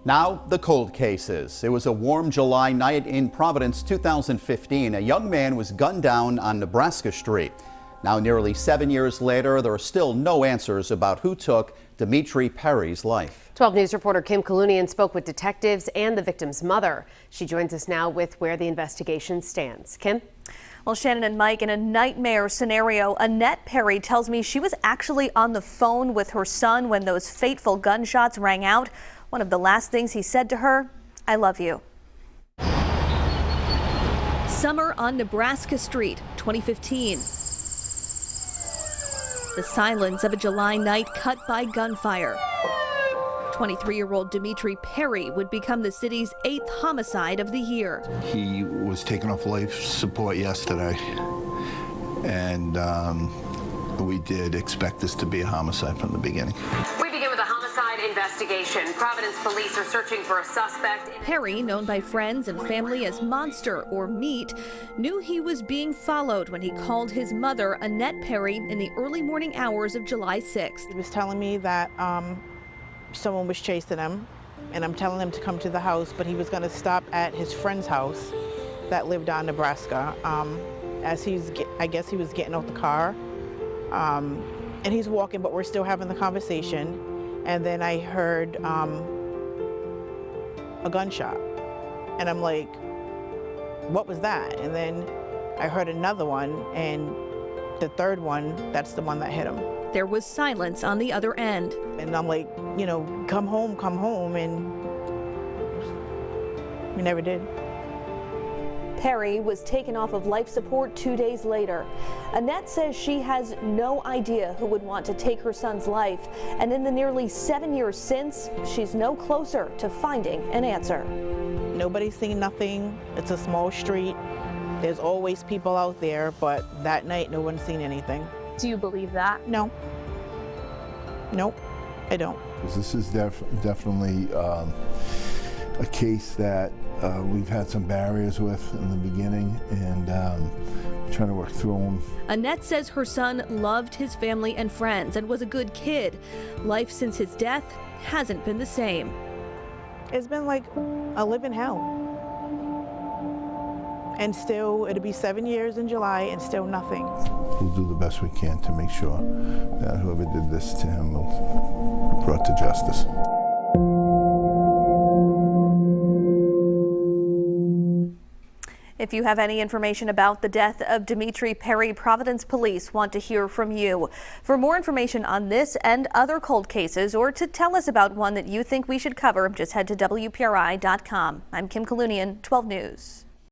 Now, the cold cases. It was a warm July night in Providence, 2015. A young man was gunned down on Nebraska Street. Now, nearly 7 years later, there are still no answers about who took Dimitri Perry's life. 12 News reporter Kim Kalunian spoke with detectives and the victim's mother. She joins us now with where the investigation stands. Kim? Well, Shannon and Mike, in a nightmare scenario, Annette Perry tells me she was actually on the phone with her son when those fateful gunshots rang out. One of the last things he said to her, "I love you." Summer on Nebraska Street, 2015. The silence of a July night cut by gunfire. 23-year-old Dimitri Perry would become the city's 8th homicide of the year. He was taken off life support yesterday, and we did expect this to be a homicide from the beginning. We begin with a homicide investigation. Providence police are searching for a suspect. Perry, known by friends and family as Monster or Meat, knew he was being followed when he called his mother, Annette Perry, in the early morning hours of July 6th. He was telling me that someone was chasing him, and I'm telling him to come to the house, but he was going to stop at his friend's house that lived on Nebraska. I guess he was getting out the car, and he's walking, but we're still having the conversation. And then I heard a gunshot, and I'm like, what was that? And then I heard another one, and the third one, that's the one that hit him. There was silence on the other end. And I'm like, you know, come home, and we never did. Perry was taken off of life support 2 days later. Annette says she has no idea who would want to take her son's life, and in the nearly 7 years since, she's no closer to finding an answer. Nobody's seen nothing. It's a small street. There's always people out there, but that night no one's seen anything. Do you believe that? No. Nope, I don't. This is definitely a case that we've had some barriers with in the beginning, and trying to work through them. Annette says her son loved his family and friends and was a good kid. Life since his death hasn't been the same. It's been like a living hell. And still, it'll be 7 years in July and still nothing. We'll do the best we can to make sure that whoever did this to him will be brought to justice. If you have any information about the death of Dimitri Perry, Providence police want to hear from you. For more information on this and other cold cases, or to tell us about one that you think we should cover, just head to WPRI.com. I'm Kim Kalunian, 12 News.